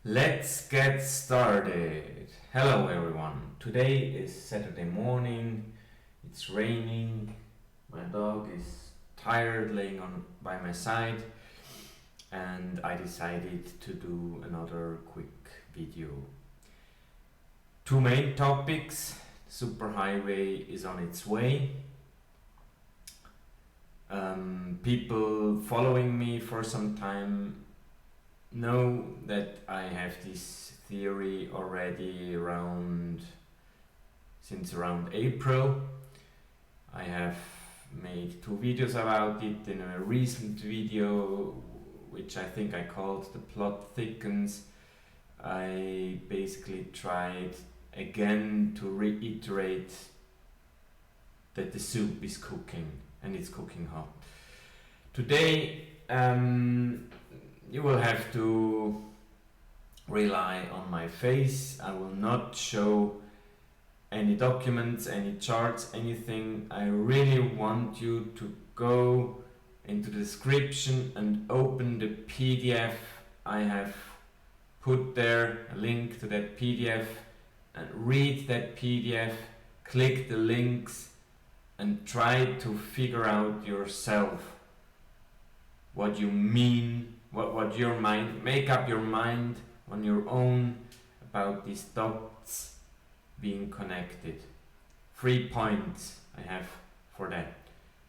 Let's get started. Hello everyone. Today is Saturday morning. It's raining. My dog is tired laying on by my side and I decided to do another quick video. Two main topics. Superhighway is on its way. People following me for some time know that I have this theory already since around April. I have made two videos about it. In a recent video, which I think I called The Plot Thickens, I basically tried again to reiterate that the soup is cooking and it's cooking hot. Today you will have to rely on my face. I will not show any documents, any charts, anything. I really want you to go into the description and open the PDF. I have put there a link to that PDF and read that PDF, click the links and try to figure out yourself what you mean, what your mind, make up your mind on your own about these dots being connected. 3 points I have for that.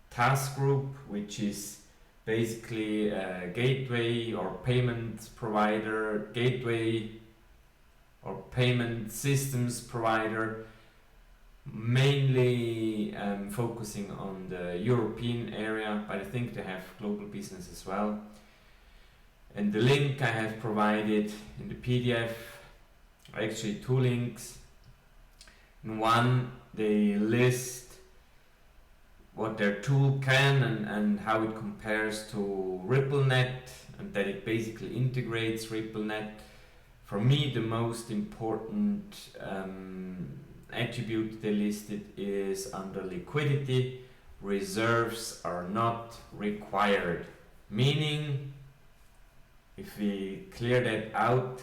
Task group, which is basically a gateway or payment provider, gateway or payment systems provider, mainly focusing on the European area, but I think they have global business as well. And the link I have provided in the PDF, actually two links. In one, they list what their tool can and how it compares to RippleNet, and that it basically integrates RippleNet. For me, the most important attribute they listed is under liquidity. Reserves are not required, meaning if we clear that out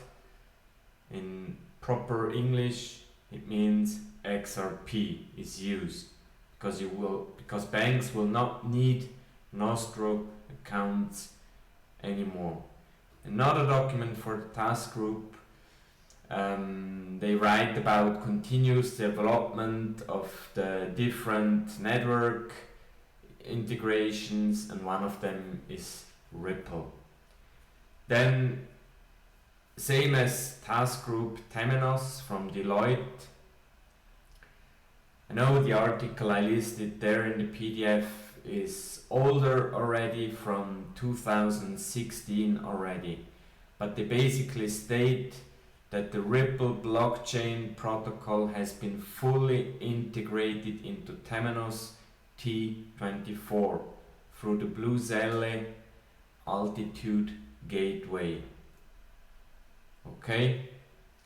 in proper English, it means XRP is used because banks will not need Nostro accounts anymore. Another document for the task group, they write about continuous development of the different network integrations, and one of them is Ripple. Then, same as task group Temenos from Deloitte. I know the article I listed there in the PDF is older already, from 2016 already, but they basically state that the Ripple blockchain protocol has been fully integrated into Temenos T24 through the Blue Zelle Altitude Gateway. Okay,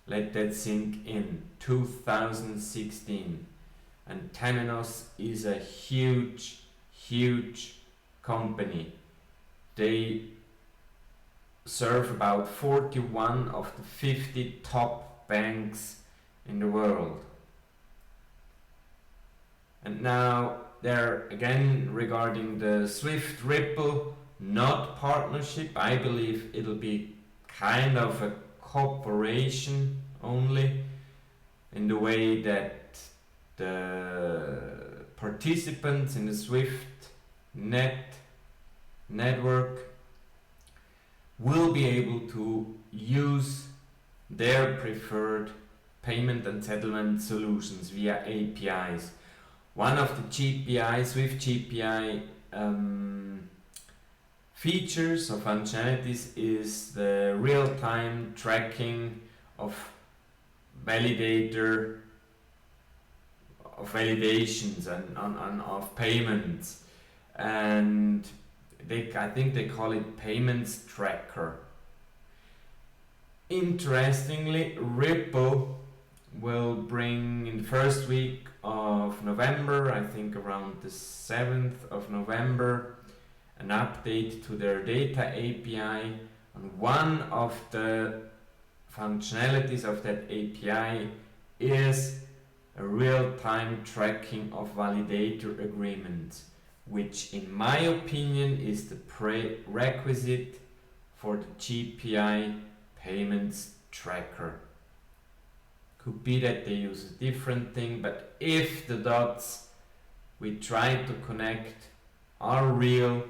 let that sink in. 2016, and Temenos is a huge company. They serve about 41 of the 50 top banks in the world. And now there again, regarding the Swift Ripple not partnership, I believe it'll be kind of a cooperation only, in the way that the participants in the Swift network will be able to use their preferred payment and settlement solutions via APIs. One of the GPI, Swift GPI features or functionalities is the real-time tracking of validations and of payments, and I think they call it payments tracker. Interestingly, Ripple will bring in the first week of November, I think around the 7th of November, an update to their data API, and one of the functionalities of that API is a real-time tracking of validator agreements, which in my opinion is the prerequisite for the GPI payments tracker. Could be that they use a different thing, but if the dots we try to connect are real,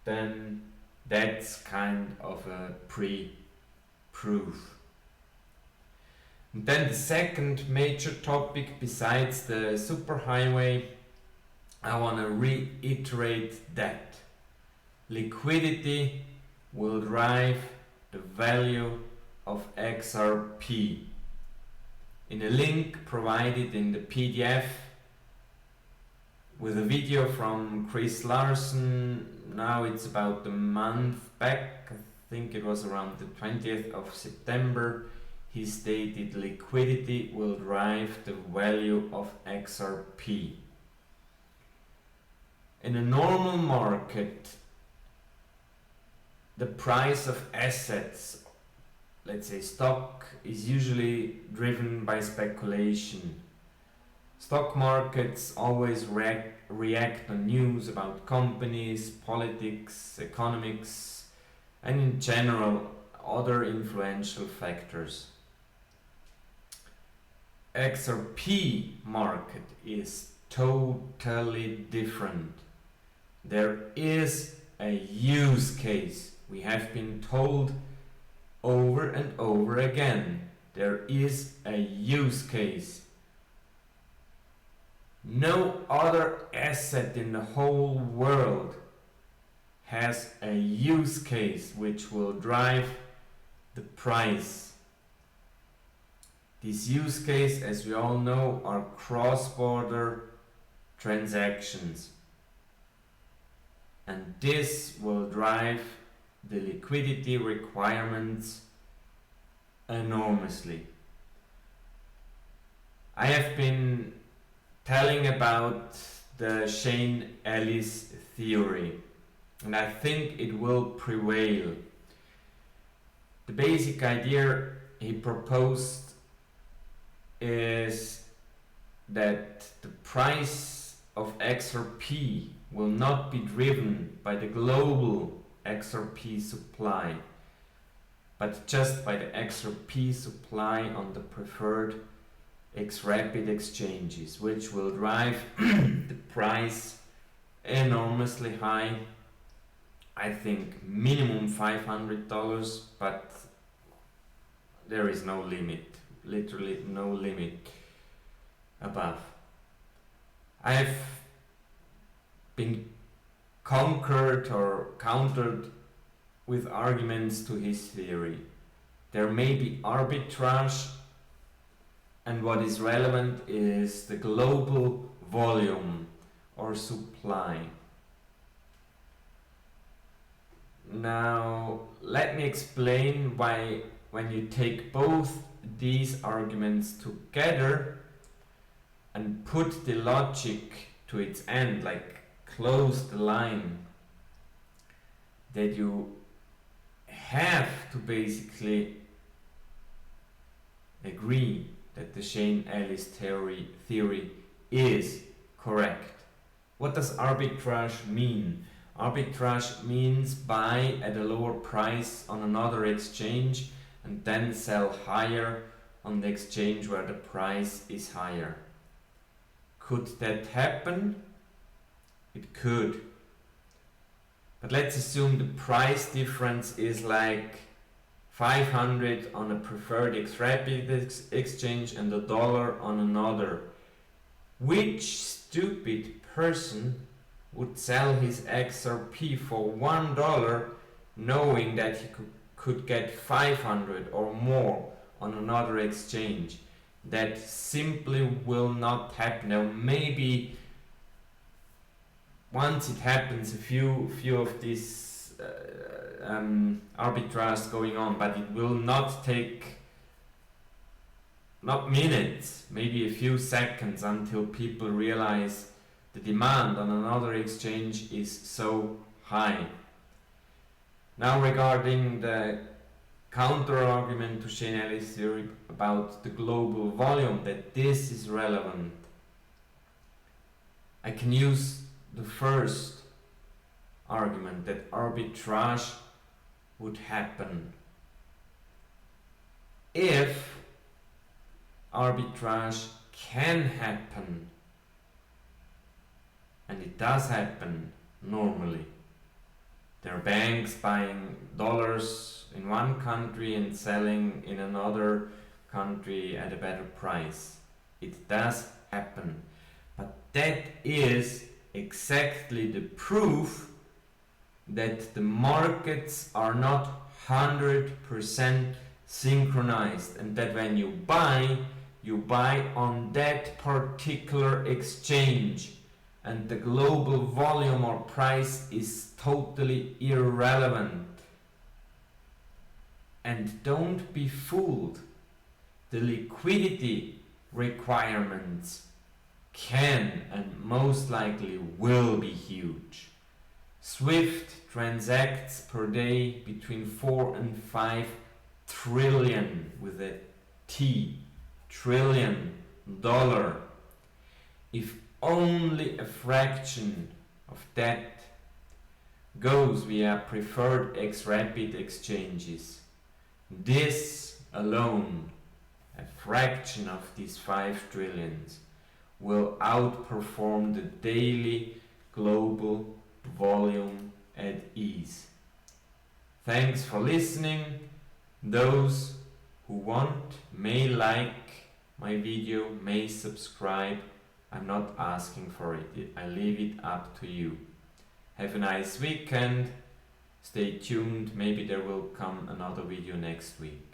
then that's kind of a pre-proof. And then the second major topic besides the superhighway, I want to reiterate that liquidity will drive the value of XRP. In a link provided in the PDF with a video from Chris Larson, now it's about a month back, I think it was around the 20th of September, he stated liquidity will drive the value of XRP. In a normal market, the price of assets, let's say stock, is usually driven by speculation. Stock markets always react on news about companies, politics, economics, and in general other influential factors. XRP market is totally different. There is a use case. We have been told over and over again, there is a use case. No other asset in the whole world has a use case which will drive the price. This use case, as we all know, are cross-border transactions. And this will drive the liquidity requirements enormously. I have been telling about the Shane Ellis theory, and I think it will prevail. The basic idea he proposed is that the price of XRP will not be driven by the global XRP supply, but just by the XRP supply on the preferred X-Rapid exchanges, which will drive the price enormously high. I think minimum $500, but there is no limit, literally no limit above. I have been conquered or countered with arguments to his theory. There may be arbitrage, and what is relevant is the global volume or supply. Now, let me explain why, when you take both these arguments together and put the logic to its end, like close the line, that you have to basically agree that the Shane Ellis theory is correct. What does arbitrage mean? Arbitrage means buy at a lower price on another exchange and then sell higher on the exchange where the price is higher. Could that happen? It could. But let's assume the price difference is like 500 on a preferred X-Rapid exchange and $1 on another. Which stupid person would sell his XRP for $1 knowing that he could get 500 or more on another exchange? That simply will not happen. Now maybe once it happens, a few of these arbitrage going on, but it will not take, not minutes, maybe a few seconds until people realize the demand on another exchange is so high. Now regarding the counter-argument to Shane Ellis' theory about the global volume, that this is relevant, I can use the first argument, that arbitrage would happen. If arbitrage can happen, and it does happen normally, there are banks buying dollars in one country and selling in another country at a better price. It does happen. But that is exactly the proof that the markets are not 100% synchronized, and that when you buy on that particular exchange, and the global volume or price is totally irrelevant. And don't be fooled. The liquidity requirements can and most likely will be huge. SWIFT transacts per day between 4 and 5 trillion with a T, trillion dollar. If only a fraction of that goes via preferred X-Rapid exchanges, this alone, a fraction of these 5 trillions, will outperform the daily global volume at ease. Thanks for listening. Those who want may like my video, may subscribe. I'm not asking for it. I leave it up to you. Have a nice weekend. Stay tuned. Maybe there will come another video next week.